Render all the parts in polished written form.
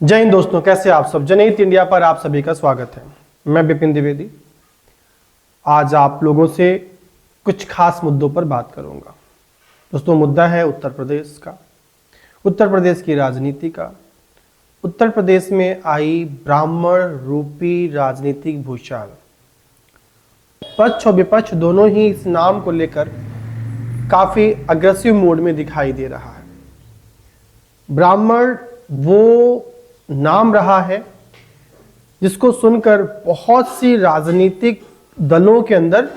जय हिंद दोस्तों, कैसे आप सब। जनहित इंडिया पर आप सभी का स्वागत है। मैं विपिन द्विवेदी आज आप लोगों से कुछ खास मुद्दों पर बात करूंगा। दोस्तों, मुद्दा है उत्तर प्रदेश का, उत्तर प्रदेश की राजनीति का। उत्तर प्रदेश में आई ब्राह्मण रूपी राजनीतिक भूचाल। पक्ष और विपक्ष दोनों ही इस नाम को लेकर काफी अग्रेसिव मोड में दिखाई दे रहा है। ब्राह्मण वो नाम रहा है जिसको सुनकर बहुत सी राजनीतिक दलों के अंदर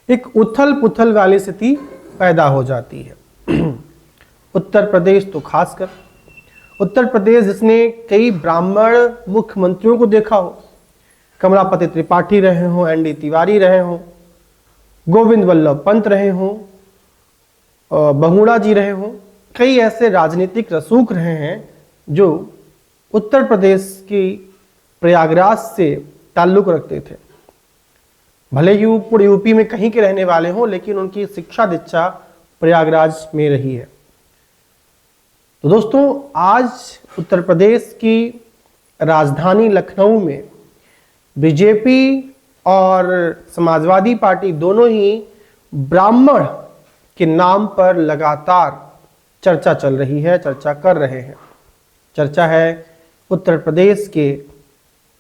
एक उथल पुथल वाली स्थिति पैदा हो जाती है। उत्तर प्रदेश तो खासकर उत्तर प्रदेश जिसने कई ब्राह्मण मुख्यमंत्रियों को देखा हो, कमलापति त्रिपाठी रहे हों, एनडी तिवारी रहे हों, गोविंद वल्लभ पंत रहे हों, बहुगुणा जी रहे हों, कई ऐसे राजनीतिक रसूख रहे हैं जो उत्तर प्रदेश की प्रयागराज से ताल्लुक रखते थे। भले ही वो पूरे यूपी में कहीं के रहने वाले हों, लेकिन उनकी शिक्षा दीक्षा प्रयागराज में रही है। तो दोस्तों, आज उत्तर प्रदेश की राजधानी लखनऊ में बीजेपी और समाजवादी पार्टी दोनों ही ब्राह्मण के नाम पर लगातार चर्चा चल रही है, चर्चा कर रहे हैं। चर्चा है उत्तर प्रदेश के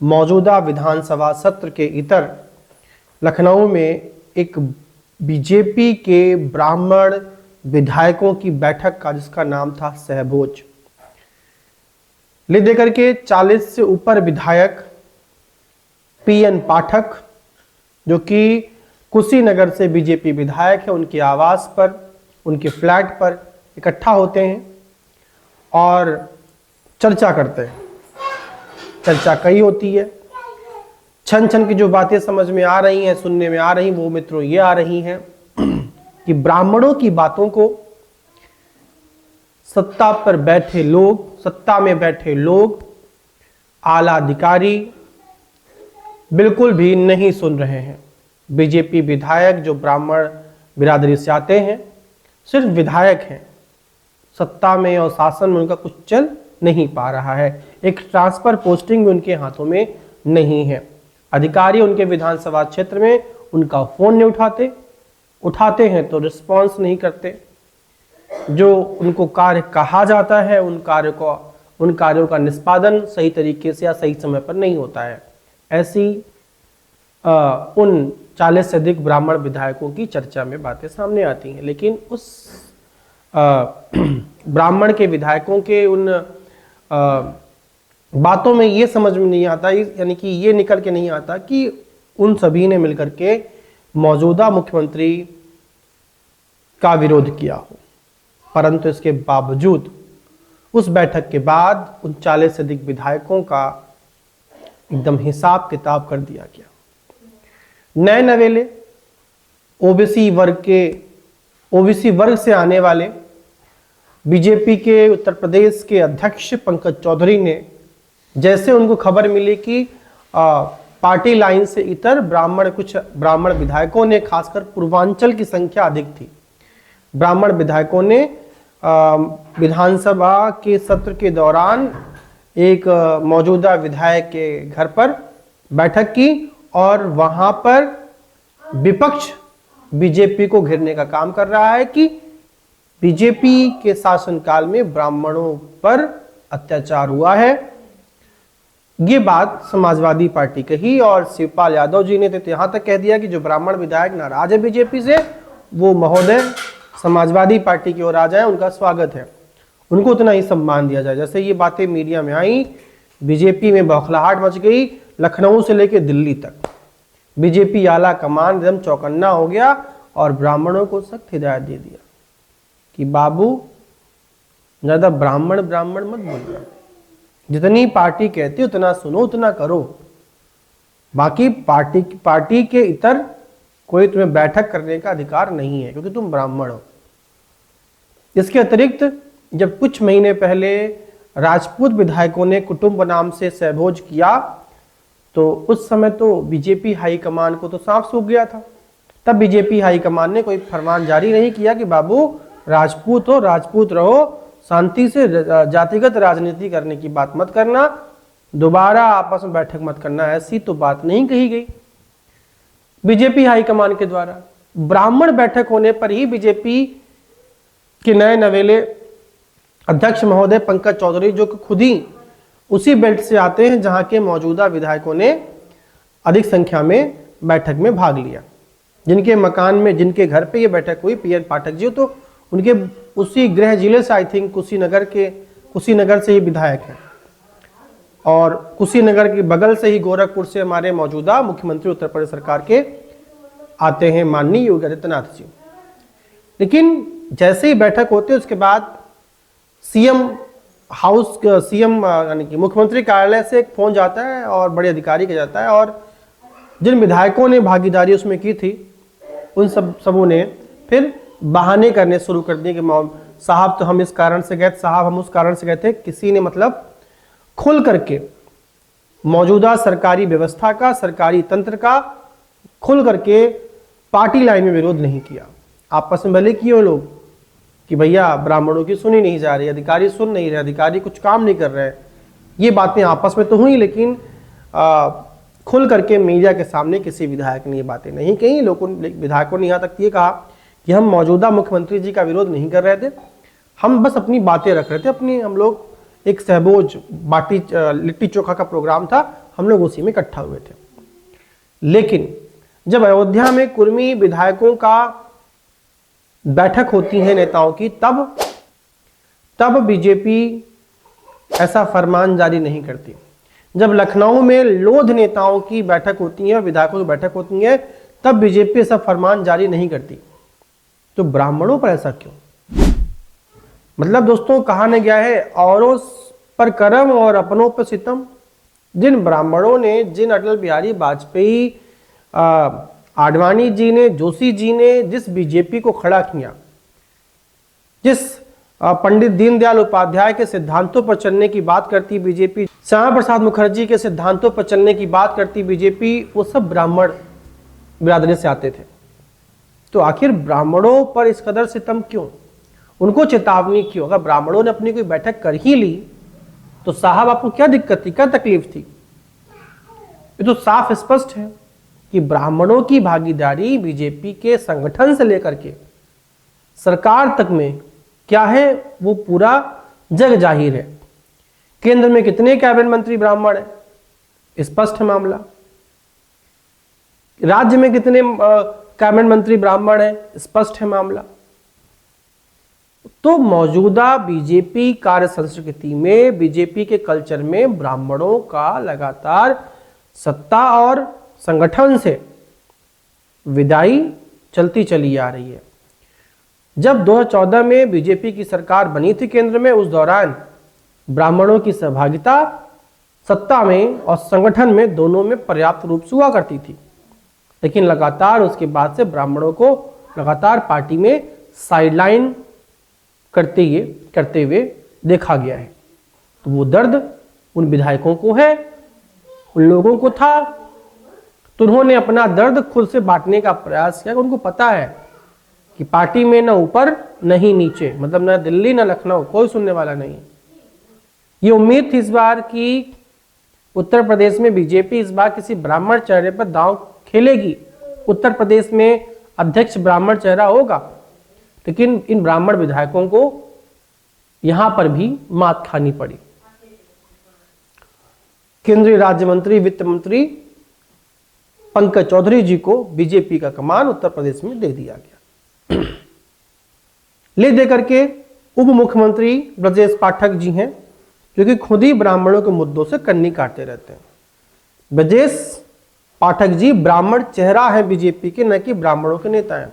मौजूदा विधानसभा सत्र के इतर लखनऊ में एक बीजेपी के ब्राह्मण विधायकों की बैठक का, जिसका नाम था सहभोज। ले देकर के 40 से ऊपर विधायक पीएन पाठक, जो कि कुशीनगर से बीजेपी विधायक है, उनके आवास पर, उनके फ्लैट पर इकट्ठा होते हैं और चर्चा करते हैं। चर्चा कई होती है। छन छन की जो बातें समझ में आ रही हैं, सुनने में आ रही, वो मित्रों ये आ रही हैं कि ब्राह्मणों की बातों को सत्ता पर बैठे लोग, सत्ता में बैठे लोग, आला अधिकारी बिल्कुल भी नहीं सुन रहे हैं। बीजेपी विधायक जो ब्राह्मण बिरादरी से आते हैं, सिर्फ विधायक हैं, सत्ता में और शासन में उनका कुछ चल नहीं पा रहा है। एक ट्रांसफर पोस्टिंग भी उनके हाथों में नहीं है। अधिकारी उनके विधानसभा क्षेत्र में उनका फोन नहीं उठाते, उठाते हैं तो रिस्पांस नहीं करते। जो उनको कार्य कहा जाता है, उन कार्यों का निष्पादन सही तरीके से या सही समय पर नहीं होता है। ऐसी उन 40 से अधिक ब्राह्मण विधायकों की चर्चा में बातें सामने आती हैं। लेकिन उस ब्राह्मण के विधायकों के उन बातों में ये समझ में नहीं आता, यानी कि ये निकल के नहीं आता कि उन सभी ने मिलकर के मौजूदा मुख्यमंत्री का विरोध किया हो। परंतु इसके बावजूद उस बैठक के बाद उन 40 से अधिक विधायकों का एकदम हिसाब किताब कर दिया गया। नए नवेले ओबीसी वर्ग से आने वाले बीजेपी के उत्तर प्रदेश के अध्यक्ष पंकज चौधरी ने, जैसे उनको खबर मिली कि पार्टी लाइन से इतर कुछ ब्राह्मण विधायकों ने, खासकर पूर्वांचल की संख्या अधिक थी, ब्राह्मण विधायकों ने विधानसभा के सत्र के दौरान एक मौजूदा विधायक के घर पर बैठक की और वहां पर विपक्ष बीजेपी को घेरने का काम कर रहा है कि बीजेपी के शासनकाल में ब्राह्मणों पर अत्याचार हुआ है। ये बात समाजवादी पार्टी कही और शिवपाल यादव जी ने तो यहां तक कह दिया कि जो ब्राह्मण विधायक नाराज है बीजेपी से, वो महोदय समाजवादी पार्टी की ओर आ जाए, उनका स्वागत है, उनको उतना ही सम्मान दिया जाए। जैसे ये बातें मीडिया में आई, बीजेपी में बौखलाहट मच गई। लखनऊ से लेकर दिल्ली तक बीजेपी आला कमान एकदम चौकन्ना हो गया और ब्राह्मणों को सख्त हिदायत दे दिया कि बाबू, ज्यादा ब्राह्मण मत बोलना, जितनी पार्टी कहती उतना सुनो, उतना करो, बाकी पार्टी के इतर कोई तुम्हें बैठक करने का अधिकार नहीं है, क्योंकि तुम ब्राह्मण हो। इसके अतिरिक्त जब कुछ महीने पहले राजपूत विधायकों ने कुटुंब नाम से सहभोज किया, तो उस समय तो बीजेपी हाईकमान को तो सांप सूख गया था। तब बीजेपी हाईकमान ने कोई फरमान जारी नहीं किया कि बाबू राजपूत हो, राजपूत रहो, शांति से जातिगत राजनीति करने की बात मत करना, दोबारा आपस में बैठक मत करना, ऐसी तो बात नहीं कही गई बीजेपी हाईकमान के द्वारा। ब्राह्मण बैठक होने पर ही बीजेपी के नए नवेले अध्यक्ष महोदय पंकज चौधरी, जो कि खुद ही उसी बेल्ट से आते हैं जहां के मौजूदा विधायकों ने अधिक संख्या में बैठक में भाग लिया, जिनके मकान में, जिनके घर पे ये बैठक हुई, पीएन पाठक जी, तो उनके उसी गृह जिले से, आई थिंक कुशीनगर से ही विधायक हैं, और कुशीनगर के बगल से ही गोरखपुर से हमारे मौजूदा मुख्यमंत्री उत्तर प्रदेश सरकार के आते हैं, माननीय योगी आदित्यनाथ जी। लेकिन जैसे ही बैठक होती है उसके बाद सीएम यानी कि मुख्यमंत्री कार्यालय से एक फोन जाता है और बड़े अधिकारी का जाता है, और जिन विधायकों ने भागीदारी उसमें की थी उन सबों ने फिर बहाने करने शुरू कर दिए कि साहब तो हम इस कारण से गए, साहब हम उस कारण से गए थे। किसी ने मतलब खुल करके मौजूदा सरकारी व्यवस्था का, सरकारी तंत्र का खुल करके पार्टी लाइन में विरोध नहीं किया। आपस में भले किए लोग कि भैया ब्राह्मणों की सुनी नहीं जा रही, अधिकारी सुन नहीं रहे, अधिकारी कुछ काम नहीं कर रहे, ये बातें आपस में तो हुई, लेकिन खुल करके मीडिया के सामने किसी विधायक ने ये बातें नहीं कही। विधायकों ने यहाँ तक ये कहा कि हम मौजूदा मुख्यमंत्री जी का विरोध नहीं कर रहे थे, हम बस अपनी बातें रख रहे थे, हम लोग एक सहबोज बाटी लिट्टी चोखा का प्रोग्राम था, हम लोग उसी में इकट्ठा हुए थे। लेकिन जब अयोध्या में कुर्मी विधायकों का बैठक होती है नेताओं की, तब बीजेपी ऐसा फरमान जारी नहीं करती। जब लखनऊ में लोध नेताओं की बैठक होती है, विधायकों की बैठक होती है, तब बीजेपी ऐसा फरमान जारी नहीं करती। तो ब्राह्मणों पर ऐसा क्यों? मतलब दोस्तों, कहा न गया है, औरों पर करम और अपनों पर सितम। जिन ब्राह्मणों ने, जिन अटल बिहारी वाजपेयी, आडवाणी जी ने, जोशी जी ने जिस बीजेपी को खड़ा किया, जिस पंडित दीनदयाल उपाध्याय के सिद्धांतों पर चलने की बात करती बीजेपी, श्यामा प्रसाद मुखर्जी के सिद्धांतों पर चलने की बात करती बीजेपी, वो सब ब्राह्मण बिरादरी से आते थे। तो आखिर ब्राह्मणों पर इस कदर सितम क्यों? उनको चेतावनी क्यों? अगर ब्राह्मणों ने अपनी कोई बैठक कर ही ली तो साहब आपको क्या दिक्कत थी, क्या तकलीफ थी? ये तो साफ स्पष्ट है कि ब्राह्मणों की भागीदारी बीजेपी के संगठन से लेकर के सरकार तक में क्या है वो पूरा जग जाहिर है। केंद्र में कितने कैबिनेट मंत्री ब्राह्मण है, स्पष्ट है मामला। राज्य में कितने कैबिनेट मंत्री ब्राह्मण है, स्पष्ट है मामला। तो मौजूदा बीजेपी कार्य संस्कृति में, बीजेपी के कल्चर में ब्राह्मणों का लगातार सत्ता और संगठन से विदाई चलती चली आ रही है। जब 2014 में बीजेपी की सरकार बनी थी केंद्र में, उस दौरान ब्राह्मणों की सहभागिता सत्ता में और संगठन में दोनों में पर्याप्त रूप से हुआ करती थी। लेकिन लगातार उसके बाद से ब्राह्मणों को लगातार पार्टी में साइडलाइन करते हुए देखा गया है। तो वो दर्द उन विधायकों को है, उन लोगों को था, तो उन्होंने अपना दर्द खुद से बांटने का प्रयास किया। उनको पता है कि पार्टी में ना ऊपर नहीं नीचे, मतलब ना दिल्ली ना लखनऊ, कोई सुनने वाला नहीं। ये उम्मीद थी इस बार कि उत्तर प्रदेश में बीजेपी इस बार किसी ब्राह्मण चेहरे पर दांव खेलेगी, उत्तर प्रदेश में अध्यक्ष ब्राह्मण चेहरा होगा। लेकिन इन ब्राह्मण विधायकों को यहां पर भी मात खानी पड़ी। केंद्रीय राज्य मंत्री, वित्त मंत्री पंकज चौधरी जी को बीजेपी का कमान उत्तर प्रदेश में दे दिया गया। ले दे करके उप मुख्यमंत्री ब्रजेश पाठक जी हैं, जो कि खुद ही ब्राह्मणों के मुद्दों से कन्नी काटते रहते हैं। ब्रजेश पाठक जी ब्राह्मण चेहरा है बीजेपी के, न कि ब्राह्मणों के नेता हैं।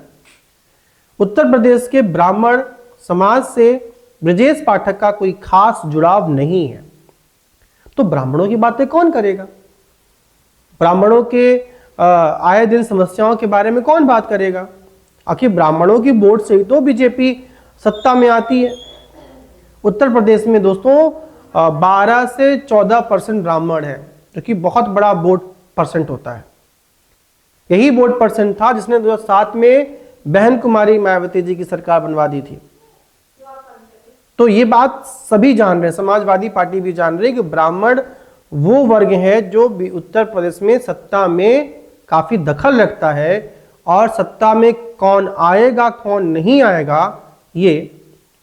उत्तर प्रदेश के ब्राह्मण समाज से ब्रजेश पाठक का कोई खास जुड़ाव नहीं है। तो ब्राह्मणों की बातें कौन करेगा? ब्राह्मणों के आए दिन समस्याओं के बारे में कौन बात करेगा? आखिर ब्राह्मणों की वोट से ही तो बीजेपी सत्ता में आती है। उत्तर प्रदेश में दोस्तों 12 से 14% ब्राह्मण है, जो कि बहुत बड़ा वोट परसेंट होता है। यही वोट परसेंट था जिसने 2007 में बहन कुमारी मायावती जी की सरकार बनवा दी थी। तो ये बात सभी जान रहे हैं, समाजवादी पार्टी भी जान रही है कि ब्राह्मण वो वर्ग है जो उत्तर प्रदेश में सत्ता में काफी दखल रखता है, और सत्ता में कौन आएगा कौन नहीं आएगा ये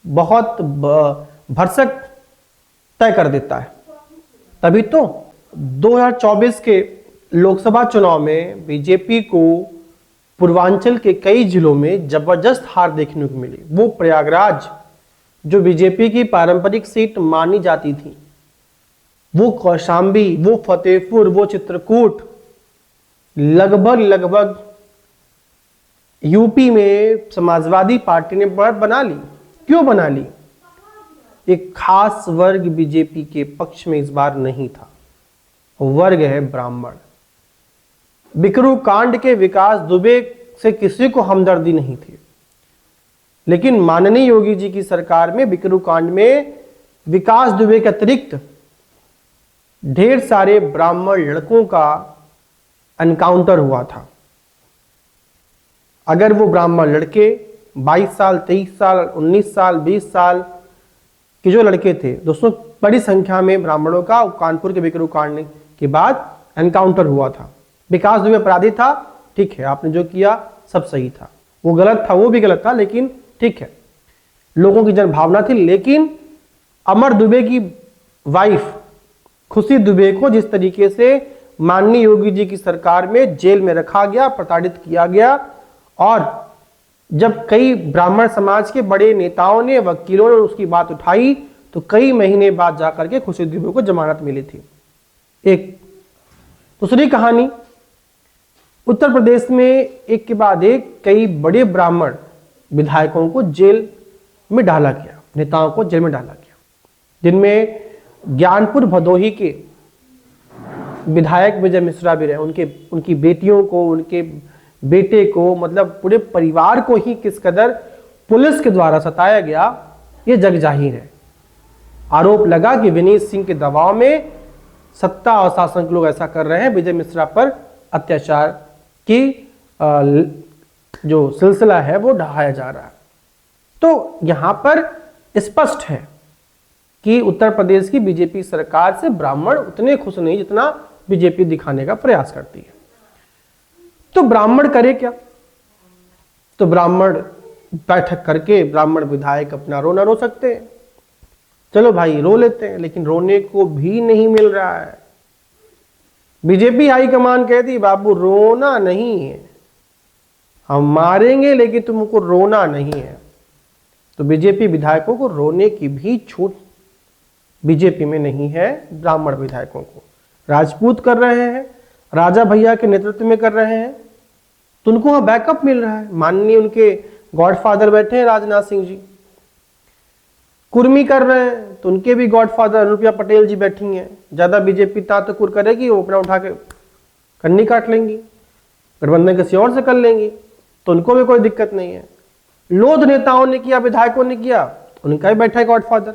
बहुत भरसक तय कर देता है। तभी तो 2024 के लोकसभा चुनाव में बीजेपी को पूर्वांचल के कई जिलों में जबरदस्त हार देखने को मिली। वो प्रयागराज जो बीजेपी की पारंपरिक सीट मानी जाती थी, वो कौशाम्बी, वो फतेहपुर, वो चित्रकूट, लगभग यूपी में समाजवादी पार्टी ने बढ़त बना ली। क्यों बना ली? एक खास वर्ग बीजेपी के पक्ष में इस बार नहीं था, वर्ग है ब्राह्मण। बिकरू कांड के विकास दुबे से किसी को हमदर्दी नहीं थी, लेकिन माननीय योगी जी की सरकार में बिकरू कांड में विकास दुबे के अतिरिक्त ढेर सारे ब्राह्मण लड़कों का एनकाउंटर हुआ था। अगर वो ब्राह्मण लड़के 22 साल, 23 साल, 19 साल, 20 साल के जो लड़के थे, दोस्तों बड़ी संख्या में ब्राह्मणों का कानपुर के बिकरू कांड के बाद एनकाउंटर हुआ था। विकास दुबे अपराधी था, ठीक है, आपने जो किया सब सही था, वो गलत था, वो भी गलत था, लेकिन ठीक है, लोगों की जनभावना थी। लेकिन अमर दुबे की वाइफ खुशी दुबे को जिस तरीके से माननीय योगी जी की सरकार में जेल में रखा गया, प्रताड़ित किया गया, और जब कई ब्राह्मण समाज के बड़े नेताओं ने, वकीलों ने उसकी बात उठाई, तो कई महीने बाद जाकर के खुशी दुबे को जमानत मिली थी। एक दूसरी कहानी, उत्तर प्रदेश में एक के बाद एक कई बड़े ब्राह्मण विधायकों को जेल में डाला गया, नेताओं को जेल में डाला गया, जिनमें ज्ञानपुर भदोही के विधायक विजय मिश्रा भी रहे। उनकी बेटियों को, उनके बेटे को, मतलब पूरे परिवार को ही किस कदर पुलिस के द्वारा सताया गया, ये जग जाहिर है। आरोप लगा कि विनीत सिंह के दबाव में सत्ता और शासन के लोग ऐसा कर रहे हैं, विजय मिश्रा पर अत्याचार की जो सिलसिला है वो ढहाया जा रहा है। तो यहां पर स्पष्ट है कि उत्तर प्रदेश की बीजेपी सरकार से ब्राह्मण उतने खुश नहीं जितना बीजेपी दिखाने का प्रयास करती है। तो ब्राह्मण करे क्या? तो ब्राह्मण बैठक करके ब्राह्मण विधायक अपना रोना रो सकते हैं, चलो भाई रो लेते हैं, लेकिन रोने को भी नहीं मिल रहा है। बीजेपी हाईकमान कहती बाबू रोना नहीं है, हम मारेंगे लेकिन तुमको रोना नहीं है। तो बीजेपी विधायकों को रोने की भी छूट बीजेपी में नहीं है। ब्राह्मण विधायकों को राजपूत कर रहे हैं, राजा भैया के नेतृत्व में कर रहे हैं, तो उनको वहां बैकअप मिल रहा है। माननीय उनके गॉडफादर बैठे हैं राजनाथ सिंह जी, कुर्मी कर रहे हैं तो उनके भी गॉडफादर अनुप्रिया पटेल जी बैठी हैं। ज्यादा बीजेपी तातकुर करेगी, वो अपना उठा के कन्नी काट लेंगी, गठबंधन किसी और से कर लेंगी, तो उनको भी कोई दिक्कत नहीं है। लोध नेताओं ने किया, विधायकों ने किया, उनका भी बैठा है गॉडफादर।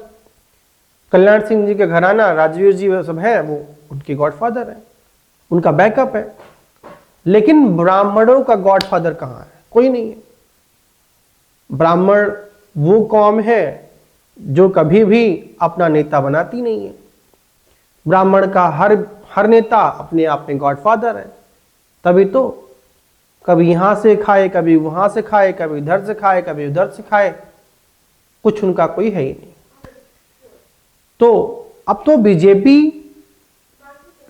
कल्याण सिंह जी के घराना, राजवीर जी सब है, वो उनके गॉडफादर है, उनका बैकअप है। लेकिन ब्राह्मणों का गॉडफादर कहाँ है? कोई नहीं है। ब्राह्मण वो कौम है जो कभी भी अपना नेता बनाती नहीं है। ब्राह्मण का हर नेता अपने आप में गॉडफादर है। तभी तो कभी यहां से खाए, कभी वहां से खाए, कभी इधर से खाए, कभी उधर से खाए, कुछ उनका कोई है ही नहीं। तो अब तो बीजेपी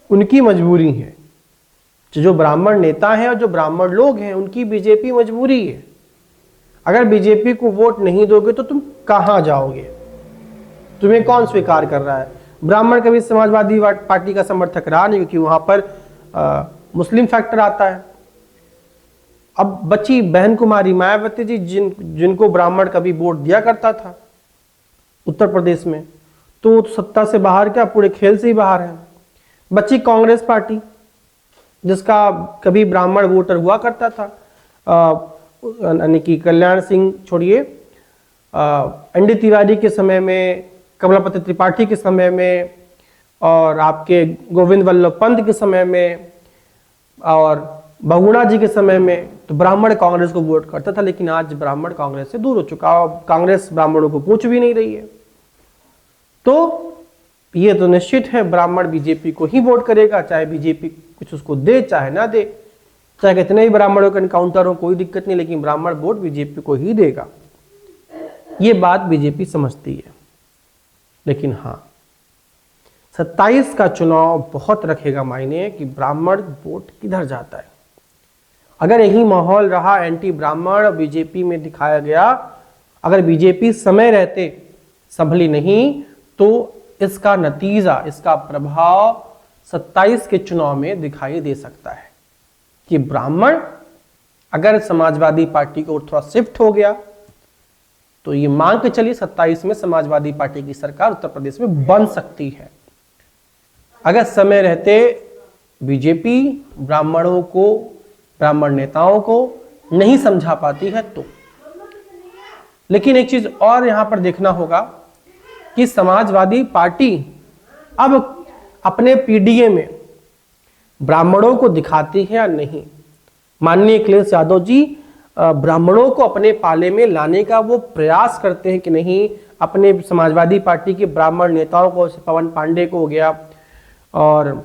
उनकी मजबूरी है, जो ब्राह्मण नेता हैं और जो ब्राह्मण लोग हैं उनकी बीजेपी मजबूरी है। अगर बीजेपी को वोट नहीं दोगे तो तुम कहां जाओगे? तुम्हें कौन स्वीकार कर रहा है? ब्राह्मण कभी समाजवादी पार्टी का समर्थक रहा नहीं, क्योंकि वहां पर मुस्लिम फैक्टर आता है। अब बच्ची बहन कुमारी मायावती जी, जिनको ब्राह्मण कभी वोट दिया करता था उत्तर प्रदेश में, तो सत्ता से बाहर क्या, पूरे खेल से ही बाहर है। बच्ची कांग्रेस पार्टी, जिसका कभी ब्राह्मण वोटर हुआ करता था, यानी कि कल्याण सिंह छोड़िए, एनडी तिवारी के समय में, कमलापति त्रिपाठी के समय में, और आपके गोविंद वल्लभ पंत के समय में, और बहुगुणा जी के समय में, तो ब्राह्मण कांग्रेस को वोट करता था। लेकिन आज ब्राह्मण कांग्रेस से दूर हो चुका, कांग्रेस ब्राह्मणों को पूछ भी नहीं रही है। तो ये तो निश्चित है ब्राह्मण बीजेपी को ही वोट करेगा, चाहे बीजेपी कुछ उसको दे चाहे ना दे, चाहे कितने ही ब्राह्मणों का एनकाउंटर हो, कोई दिक्कत नहीं, लेकिन ब्राह्मण वोट बीजेपी को ही देगा। ये बात बीजेपी समझती है। लेकिन हाँ, 27 का चुनाव बहुत रखेगा मायने कि ब्राह्मण वोट किधर जाता है। अगर यही माहौल रहा एंटी ब्राह्मण बीजेपी में दिखाया गया, अगर बीजेपी समय रहते संभली नहीं, तो इसका नतीजा, इसका प्रभाव 27 के चुनाव में दिखाई दे सकता है कि ब्राह्मण अगर समाजवादी पार्टी को थोड़ा शिफ्ट हो गया तो ये मान के चलिए 27 में समाजवादी पार्टी की सरकार उत्तर प्रदेश में बन सकती है। अगर समय रहते बीजेपी ब्राह्मणों को, ब्राह्मण नेताओं को नहीं समझा पाती है तो। लेकिन एक चीज और यहां पर देखना होगा कि समाजवादी पार्टी अब अपने पीडीए में ब्राह्मणों को दिखाती है या नहीं। माननीय अखिलेश यादव जी ब्राह्मणों को अपने पाले में लाने का वो प्रयास करते हैं कि नहीं। अपने समाजवादी पार्टी के ब्राह्मण नेताओं को, पवन पांडे को हो गया और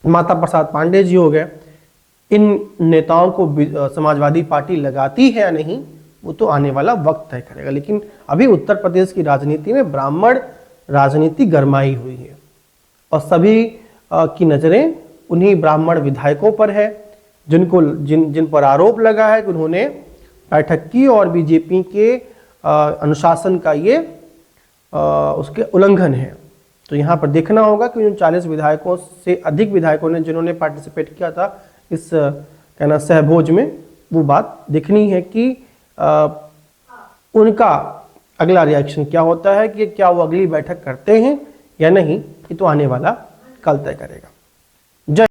माता प्रसाद पांडे जी हो गए, इन नेताओं को समाजवादी पार्टी लगाती है या नहीं, वो तो आने वाला वक्त तय करेगा। लेकिन अभी उत्तर प्रदेश की राजनीति में ब्राह्मण राजनीति गरमाई हुई है और सभी की नजरें उन्हीं ब्राह्मण विधायकों पर है जिन पर आरोप लगा है कि उन्होंने बैठक की और बीजेपी के अनुशासन का ये उसके उल्लंघन है। तो यहाँ पर देखना होगा कि उन 40 विधायकों से अधिक विधायकों ने जिन्होंने पार्टिसिपेट किया था इस कहना सहभोज में, वो बात देखनी है कि उनका अगला रिएक्शन क्या होता है, कि क्या वो अगली बैठक करते हैं या नहीं, ये तो आने वाला कल तय करेगा।